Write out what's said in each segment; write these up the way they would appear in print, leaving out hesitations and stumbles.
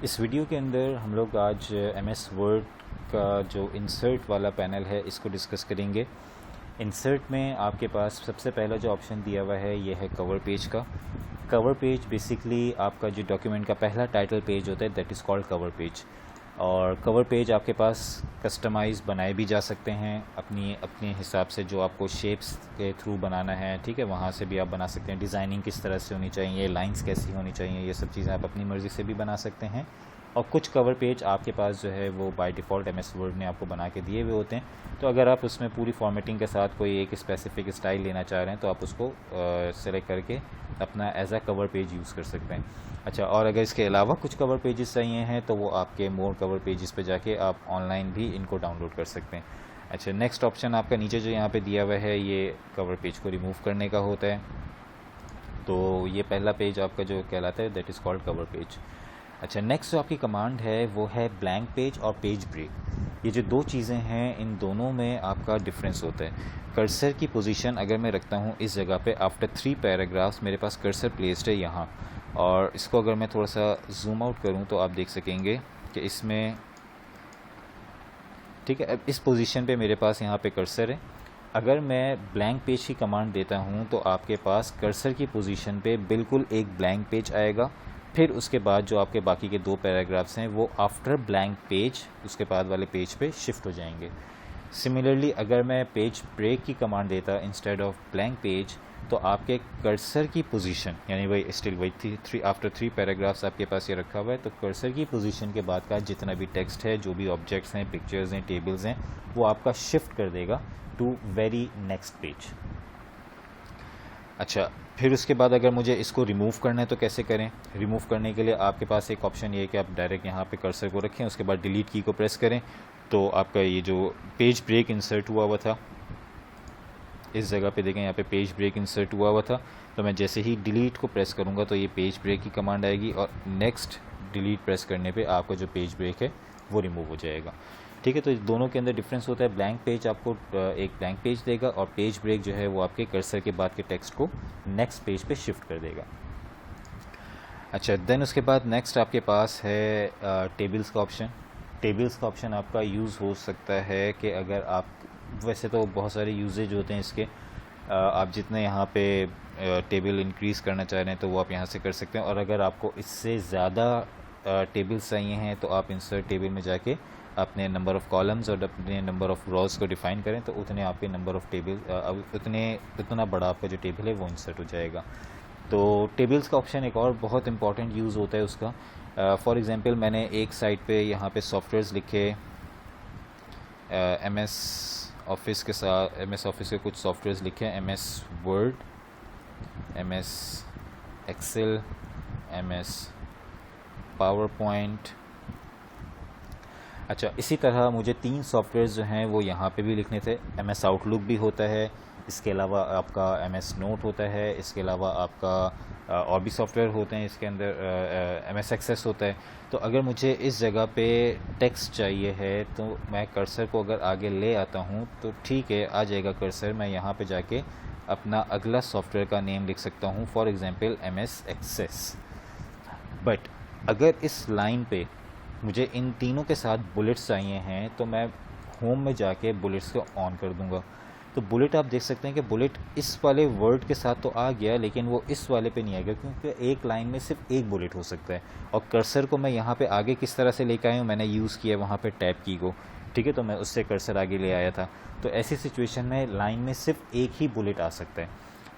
इस वीडियो के अंदर हम लोग आज एमएस वर्ड का जो इंसर्ट वाला पैनल है इसको डिस्कस करेंगे। इंसर्ट में आपके पास सबसे पहला जो ऑप्शन दिया हुआ है ये है कवर पेज का। कवर पेज बेसिकली आपका जो डॉक्यूमेंट का पहला टाइटल पेज होता है, that is called cover page. और कवर पेज आपके पास कस्टमाइज़ बनाए भी जा सकते हैं अपने हिसाब से, जो आपको शेप्स के थ्रू बनाना है, ठीक है, वहाँ से भी आप बना सकते हैं। डिज़ाइनिंग किस तरह से होनी चाहिए, लाइंस कैसी होनी चाहिए, ये सब चीज़ें आप अपनी मर्ज़ी से भी बना सकते हैं। और कुछ कवर पेज आपके पास जो है वो बाय डिफ़ॉल्ट एमएस वर्ड ने आपको बना के दिए हुए होते हैं। तो अगर आप उसमें पूरी फॉर्मेटिंग के साथ कोई एक स्पेसिफिक स्टाइल लेना चाह रहे हैं तो आप उसको सेलेक्ट करके अपना as a cover page use कर सकते हैं। अच्छा, और अगर इसके अलावा कुछ कवर पेजेस चाहिए हैं तो वो आपके मोर कवर पेजेस पे जाके आप ऑनलाइन भी इनको डाउनलोड कर सकते हैं। अच्छा, नेक्स्ट ऑप्शन आपका नीचे जो यहाँ पे दिया हुआ है ये कवर पेज को रिमूव करने का होता है। तो ये पहला पेज आपका जो कहलाता है that is called cover page. अच्छा, नेक्स्ट जो आपकी कमांड है वो है ब्लैंक पेज और पेज ब्रेक। ये जो दो चीज़ें हैं इन दोनों में आपका डिफरेंस होता है। कर्सर की पोजीशन अगर मैं रखता हूँ इस जगह पे, आफ्टर 3 पैराग्राफ्स मेरे पास कर्सर प्लेस्ड है यहाँ, और इसको अगर मैं थोड़ा सा जूम आउट करूँ तो आप देख सकेंगे कि इसमें, ठीक है, अब इस पोजीशन पे मेरे पास यहाँ पे कर्सर है। अगर मैं ब्लैंक पेज की कमांड देता हूँ तो आपके पास कर्सर की पोजीशन पे बिल्कुल एक ब्लैंक पेज आएगा। फिर उसके बाद जो आपके बाकी के 2 पैराग्राफ्स हैं वो आफ्टर ब्लैंक पेज उसके बाद वाले पेज पे शिफ्ट हो जाएंगे। सिमिलरली अगर मैं पेज ब्रेक की कमांड देता इंस्टेड ऑफ ब्लैंक पेज तो आपके कर्सर की पोजीशन, यानी वही स्टिल वही थ्री आफ्टर 3 पैराग्राफ्स आपके पास ये रखा हुआ है, तो कर्सर की पोजीशन के बाद का जितना भी टेक्स्ट है, जो भी ऑब्जेक्ट्स हैं, पिक्चर्स हैं, टेबल्स हैं, वो आपका शिफ्ट कर देगा टू वेरी नेक्स्ट पेज। अच्छा, फिर उसके बाद अगर मुझे इसको रिमूव करना है तो कैसे करें? रिमूव करने के लिए आपके पास एक ऑप्शन ये है कि आप डायरेक्ट यहाँ पे कर्सर को रखें, उसके बाद डिलीट की को प्रेस करें तो आपका ये जो पेज ब्रेक इंसर्ट हुआ था इस जगह पे देखें, यहाँ पे पेज ब्रेक इंसर्ट हुआ था, तो मैं जैसे ही डिलीट को प्रेस करूँगा तो ये पेज ब्रेक की कमांड आएगी और नेक्स्ट डिलीट प्रेस करने पे आपका जो पेज ब्रेक है वो रिमूव हो जाएगा। ठीक है, तो दोनों के अंदर डिफरेंस होता है। ब्लैंक पेज आपको एक ब्लैंक पेज देगा और पेज ब्रेक जो है वो आपके कर्सर के बाद के टेक्स्ट को नेक्स्ट पेज पे शिफ्ट कर देगा। अच्छा, देन उसके बाद नेक्स्ट आपके पास है टेबल्स का ऑप्शन। टेबल्स का ऑप्शन आपका यूज़ हो सकता है कि अगर आप, वैसे तो बहुत सारे यूजेज होते हैं इसके, आप जितने यहाँ पे टेबल इंक्रीज़ करना चाह रहे हैं तो वो आप यहाँ से कर सकते हैं, और अगर आपको इससे ज़्यादा टेबल्स चाहिए हैं तो आप इंसर्ट टेबल में जाके अपने नंबर ऑफ़ कॉलम्स और अपने नंबर ऑफ़ रोज़ को डिफ़ाइन करें तो उतने आपके नंबर ऑफ़ टेबल उतना बड़ा आपका जो टेबल है वो इंसर्ट हो जाएगा। तो टेबल्स का ऑप्शन एक और बहुत इंपॉर्टेंट यूज़ होता है उसका। फॉर एग्ज़ाम्पल मैंने एक साइट पे यहाँ पे सॉफ्टवेयर्स लिखे, एम एस ऑफिस के साथ, एम एस ऑफिस के कुछ सॉफ्टवेयर्स लिखे, M S Word, M S Excel, M S PowerPoint. अच्छा, इसी तरह मुझे 3 सॉफ्टवेयर्स जो हैं वो यहाँ पे भी लिखने थे। एम एस आउटलुक भी होता है, इसके अलावा आपका एम एस नोट होता है, इसके अलावा आपका और भी सॉफ्टवेयर होते हैं, इसके अंदर एम एस एक्सेस होता है। तो अगर मुझे इस जगह पे टेक्स्ट चाहिए है तो मैं कर्सर को अगर आगे ले आता हूँ तो ठीक है, आ जाएगा कर्सर, मैं यहाँ पे जाके अपना अगला सॉफ्टवेयर का नेम लिख सकता हूँ, for example M S Access. But अगर इस लाइन पे मुझे इन तीनों के साथ बुलेट्स चाहिए हैं तो मैं होम में जाके बुलेट्स को ऑन कर दूंगा। तो बुलेट आप देख सकते हैं कि बुलेट इस वाले वर्ड के साथ तो आ गया लेकिन वो इस वाले पे नहीं आएगा, क्योंकि एक लाइन में सिर्फ एक बुलेट हो सकता है। और कर्सर को मैं यहाँ पे आगे किस तरह से लेकर आया हूँ, मैंने यूज़ किया वहाँ पे टैब की को, ठीक है, तो मैं उससे कर्सर आगे ले आया था। तो ऐसी सिचुएशन में लाइन में सिर्फ एक ही बुलेट आ सकता है।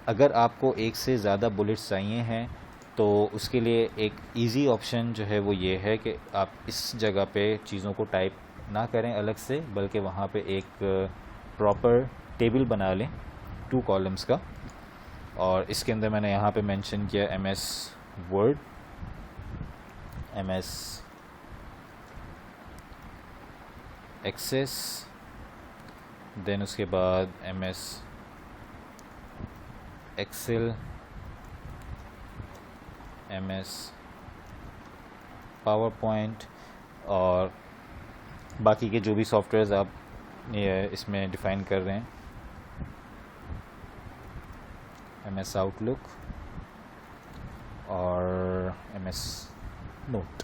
अगर आपको एक से ज़्यादा बुलेट्स चाहिए हैं तो उसके लिए एक इजी ऑप्शन जो है वो ये है कि आप इस जगह पे चीज़ों को टाइप ना करें अलग से, बल्कि वहाँ पे एक प्रॉपर टेबल बना लें 2 कॉलम्स का, और इसके अंदर मैंने यहाँ पे मेंशन किया M S Word, M S Access, then उसके बाद M S Excel, M S PowerPoint, और बाकी के जो भी सॉफ्टवेयर्स आप इसमें डिफ़ाइन कर रहे हैं, एम एस आउटलुक और एम एस नोट।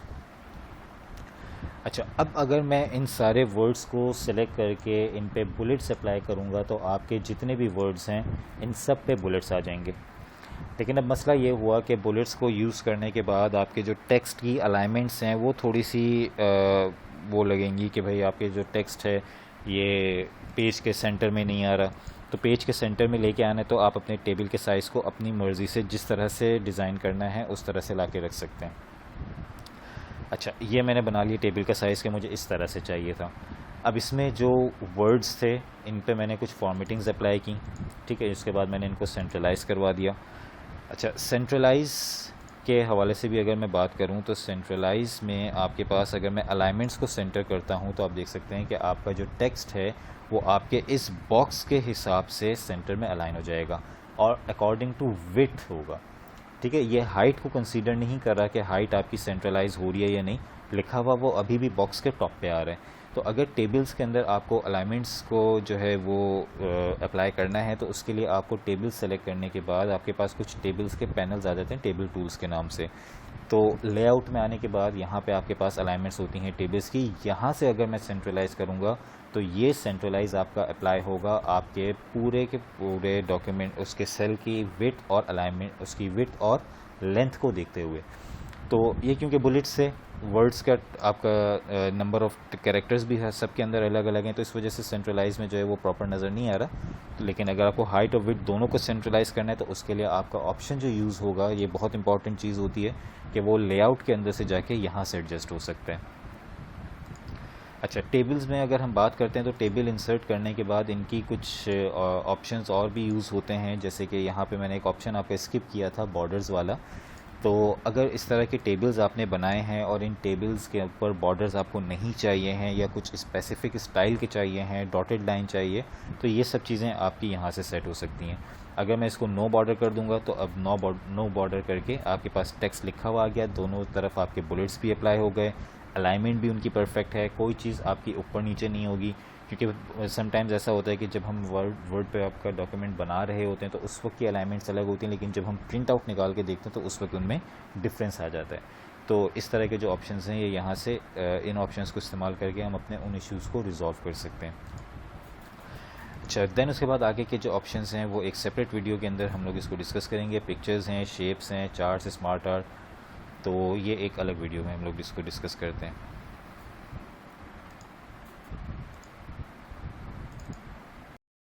अच्छा, अब अगर मैं इन सारे वर्ड्स को सिलेक्ट करके इन पे बुलेट्स अप्लाई करूँगा तो आपके जितने भी वर्ड्स हैं इन सब पे बुलेट्स आ जाएंगे। लेकिन अब मसला ये हुआ कि बुलेट्स को यूज़ करने के बाद आपके जो टेक्स्ट की अलाइनमेंट्स हैं वो थोड़ी सी वो लगेंगी कि भाई आपके जो टेक्स्ट है ये पेज के सेंटर में नहीं आ रहा। तो पेज के सेंटर में लेके आना है तो आप अपने टेबल के साइज़ को अपनी मर्ज़ी से जिस तरह से डिज़ाइन करना है उस तरह से ला के रख सकते हैं। अच्छा, ये मैंने बना लिया टेबल का साइज़ के मुझे इस तरह से चाहिए था। अब इसमें जो वर्ड्स थे इन पे मैंने कुछ फॉर्मेटिंग्स अप्लाई की, ठीक है। इसके बाद मैंने इनको सेंट्रलाइज़ करवा दिया। अच्छा, सेंट्रलाइज़ के हवाले से भी अगर मैं बात करूं तो सेंट्रलाइज़ में आपके पास अगर मैं अलाइनमेंट्स को सेंटर करता हूं तो आप देख सकते हैं कि आपका जो टेक्स्ट है वो आपके इस बॉक्स के हिसाब से सेंटर में अलाइन हो जाएगा और अकॉर्डिंग टू विड्थ होगा, ठीक है। ये हाइट को कंसीडर नहीं कर रहा कि हाइट आपकी सेंट्रलाइज हो रही है या नहीं, लिखा हुआ वो अभी भी बॉक्स के टॉप पे आ रहा है। तो अगर टेबल्स के अंदर आपको अलाइनमेंट्स को जो है वो अप्लाई करना है तो उसके लिए आपको टेबल सेलेक्ट करने के बाद आपके पास कुछ टेबल्स के पैनल्स आ जाते हैं टेबल टूल्स के नाम से। तो लेआउट में आने के बाद यहाँ पे आपके पास अलाइनमेंट्स होती हैं टेबल्स की। यहाँ से अगर मैं सेंट्रलाइज़ करूँगा तो ये सेंट्रलाइज आपका अप्लाई होगा आपके पूरे के पूरे डॉक्यूमेंट उसके सेल की विड्थ और अलाइनमेंट उसकी विड्थ और लेंथ को देखते हुए। तो ये क्योंकि बुलेट्स से वर्ड्स का आपका नंबर ऑफ कैरेक्टर्स भी है सबके अंदर अलग अलग हैं तो इस वजह से सेंट्रलाइज में जो है वो प्रॉपर नज़र नहीं आ रहा। तो लेकिन अगर आपको हाइट और विड्थ दोनों को सेंट्रलाइज करना है तो उसके लिए आपका ऑप्शन जो यूज़ होगा ये बहुत इंपॉर्टेंट चीज़ होती है कि वो लेआउट के अंदर से जाके यहाँ से एडजस्ट हो सकता है। अच्छा, टेबल्स में अगर हम बात करते हैं तो टेबल इंसर्ट करने के बाद इनकी कुछ ऑप्शंस और भी यूज़ होते हैं, जैसे कि यहाँ पे मैंने एक ऑप्शन आपको स्किप किया था बॉर्डर्स वाला। तो अगर इस तरह के टेबल्स आपने बनाए हैं और इन टेबल्स के ऊपर बॉर्डर्स आपको नहीं चाहिए हैं या कुछ स्पेसिफिक स्टाइल के चाहिए हैं, डॉटेड लाइन चाहिए, तो ये सब चीज़ें आपकी यहाँ से सेट हो सकती हैं। अगर मैं इसको नो बॉर्डर कर दूंगा तो अब नो बॉर्डर करके आपके पास टेक्स्ट लिखा हुआ आ गया, दोनों तरफ आपके बुलेट्स भी अप्लाई हो गए, अलाइनमेंट भी उनकी परफेक्ट है, कोई चीज़ आपकी ऊपर नीचे नहीं होगी। क्योंकि समटाइम्स ऐसा होता है कि जब हम वर्ड पे आपका डॉक्यूमेंट बना रहे होते हैं तो उस वक्त की अलाइनमेंट्स अलग होती हैं, लेकिन जब हम प्रिंट आउट निकाल के देखते हैं तो उस वक्त उनमें डिफरेंस आ जाता है। तो इस तरह के जो ऑप्शंस हैं ये यहाँ से इन ऑप्शंस को इस्तेमाल करके हम अपने उन इश्यूज़ को रिजॉल्व कर सकते हैं। अच्छा, देन उसके बाद आगे के जो ऑप्शंस हैं वो एक सेपरेट वीडियो के अंदर हम लोग इसको डिस्कस करेंगे। पिक्चर्स हैं, शेप्स हैं, चार्ट्स, स्मार्ट आर्ट, तो ये एक अलग वीडियो में हम लोग इसको डिस्कस करते हैं।